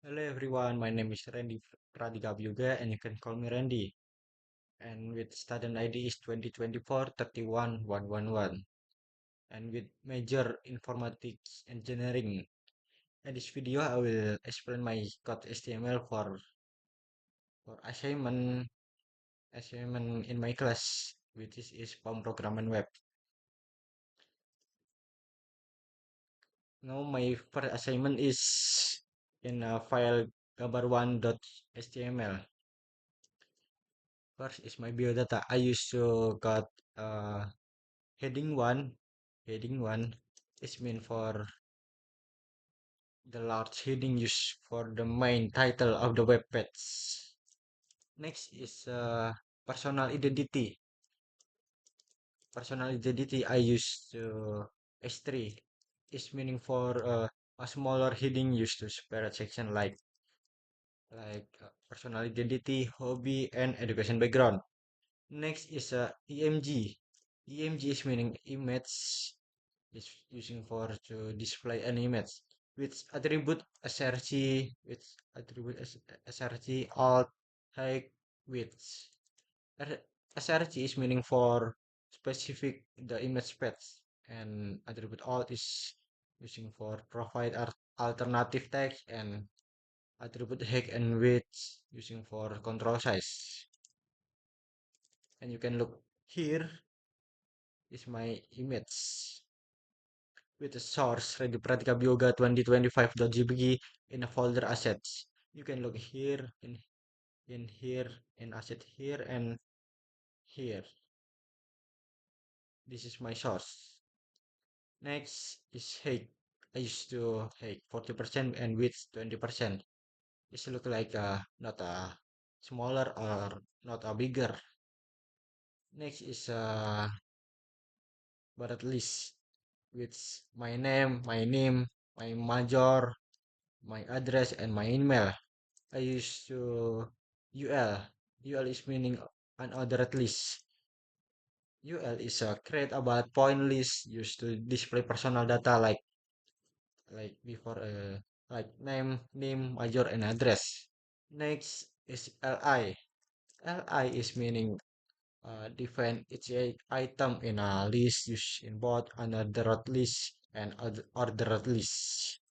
Hello everyone, my name is Randy Pradigabhyuga and you can call me Randy. And with student ID is 2024-31111 and with major informatics engineering. In this video, I will explain my code HTML for assignment in my class, which is pemrograman web. Now my first assignment is in a file gambar1.html. First is my biodata. I used to got heading 1. Heading 1 is meant for the large heading used for the main title of the web page. Next is personal identity. Personal identity I use S3 is meaning for a smaller heading used to separate section like personal identity, hobby, and education background. Next is EMG. EMG is meaning image is using for to display an image with attribute src with attribute src alt height width. R- src is meaning for specific the image space and attribute alt is using for provide alternative text and attribute height and width using for control size. And you can look here is my image with the source Ready Pratika Bioga 2025.jpg in a folder assets. You can look here, in here, in asset here, and here. This is my source. Next is height. I used to height 40% and width 20%. This look like not a smaller or not a bigger. Next is but at least with my major, my address, and my email. I used to UL. UL is meaning unordered list. UL is a create about point list used to display personal data like before like name, major, and address. Next is LI. LI is meaning define each item in a list used in both unordered list and ordered list.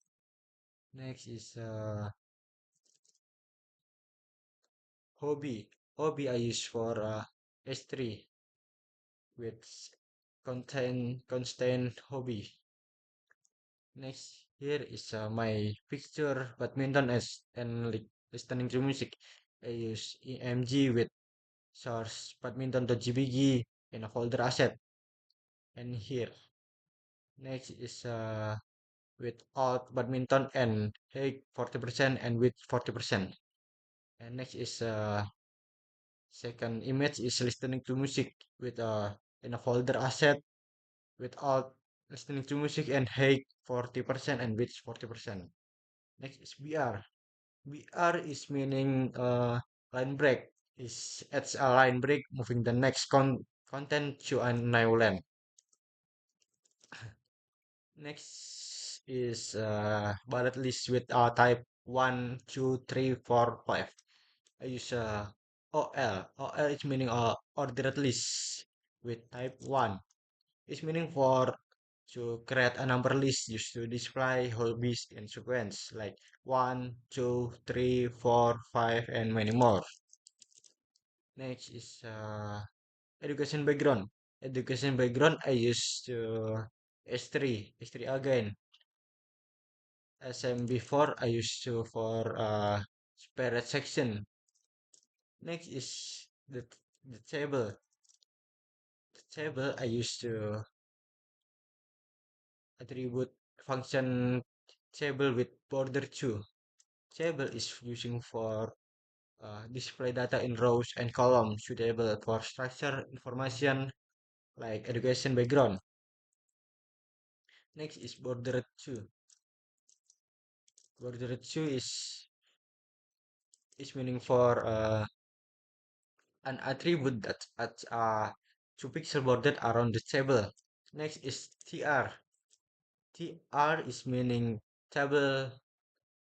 Next is hobby. Hobby I use for S3 with constant hobby. Next here is my picture badminton as and listening to music. I use EMG with source badminton.jpg in a folder asset. And here next is with alt badminton and height 40% and width 40%. And next is second image is listening to music with in a folder asset without listening to music and height 40% and width 40%. Next is BR. BR is meaning line break. Is adds a line break moving the next content to a new line. Next is bullet list with type 1, 2, 3, 4, 5. I use OL. OL is meaning ordered list with type 1. It's meaning for to create a number list used to display whole beast in sequence like 1, 2, 3, 4, 5, and many more. Next is education background. Education background I use S3 again. Same before I used to for spirit section. Next is the table. The table I used to attribute function table with border 2. Table is using for display data in rows and columns suitable for structure information like education background. Next is border 2. Border 2 is meaning for an attribute that adds a 2 pixel border around the table. Next is TR. TR is meaning table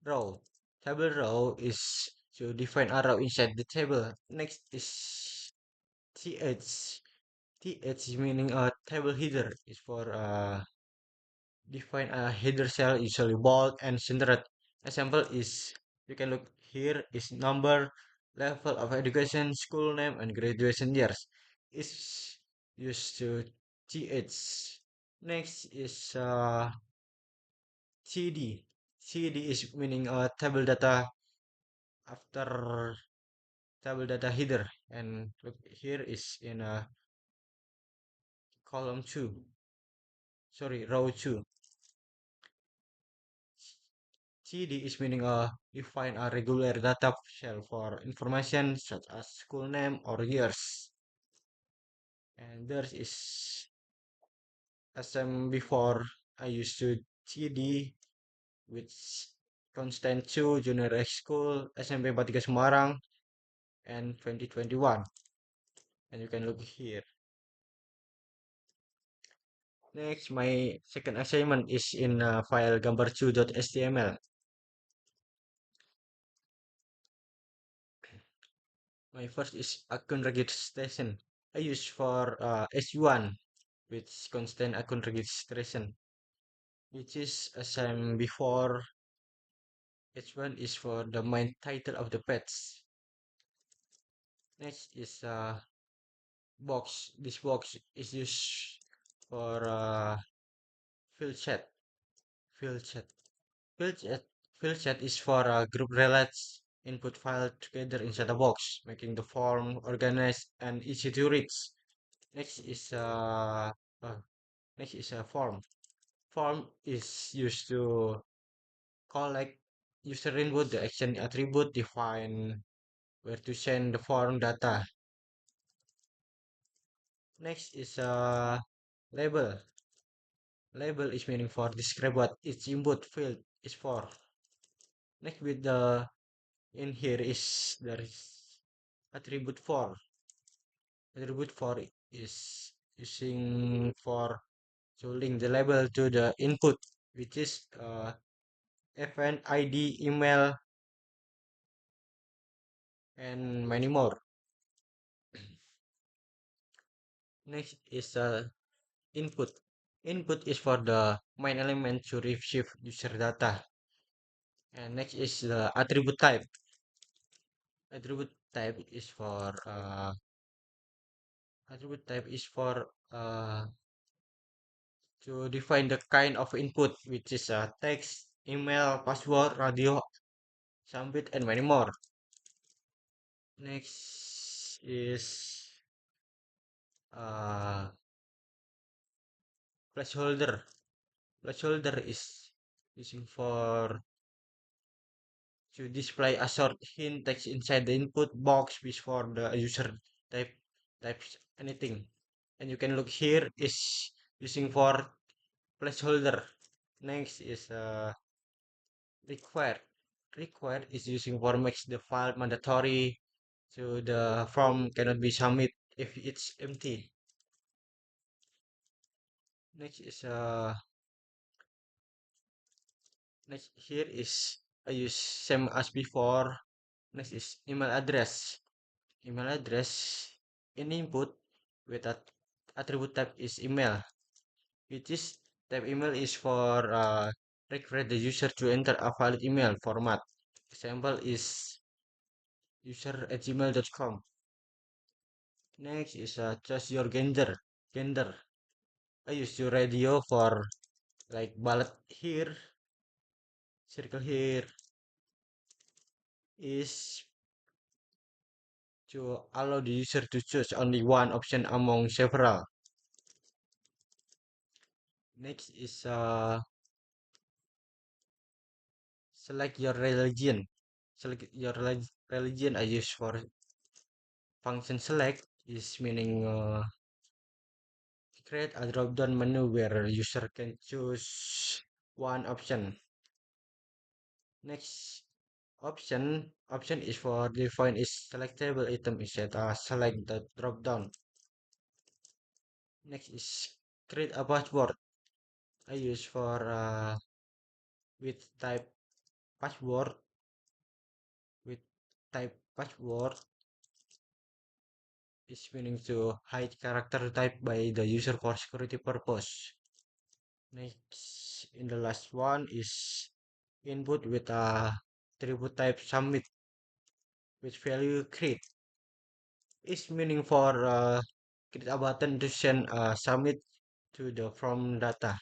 row. Table row is to define a row inside the table. Next is th. Th meaning a table header is for define a header cell usually bold and centered. Example is you can look here is number, level of education, school name, and graduation years. Is used to th. Next is cd. cd is meaning table data after table data header, and look here is in a column 2, sorry, row 2. CD is meaning define a regular data shell for information such as school name or years. And there is SM before I used to CD with constant 2 junior high school SMP 43 Semarang and 2021. And you can look here. Next, my second assignment is in file gambar2.html. My first is account registration. I use for S1 with constant account registration, which is assigned before H1 is for the main title of the page. Next is box. This box is used for field chat. Field chat. Field chat. Field chat is for group relates input file together inside a box, making the form organized and easy to read. Next is uh, next is a form. Form is used to collect user input, the action attribute define where to send the form data. Next is a label. Label is meaning for describe what each input field is for. Next with the in here is there is attribute for. Attribute for is using for to link the label to the input, which is FN, ID, email, and many more. Next is input. Input is for the main element to receive user data. And next is the attribute type. Attribute type is for attribute type is for to define the kind of input, which is text, email, password, radio, submit, and many more. Next is uh, placeholder. Placeholder is using for to display a short hint text inside the input box which for the user type types anything. And you can look here is using for placeholder. Next is required. Required is using for makes the file mandatory, so the form cannot be submit if it's empty. Next is next here is I use same as before. Next is email address. Email address in input with that attribute type is email, which is type email is for require the user to enter a valid email format. Example is user@gmail.com. Next is choose your gender. Gender. I use your radio for like ballot here, circle here is to allow the user to choose only one option among several. Next is select your religion. Select your religion I use for function select is meaning create a drop down menu where user can choose one option. Next option is for define is selectable item instead select the drop down. Next is create a password. I use for with type password type password is meaning to hide character type by the user for security purpose. Next, in the last one is input with a attribute type submit with value create is meaning for create a button to send submit to the from data.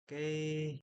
Okay,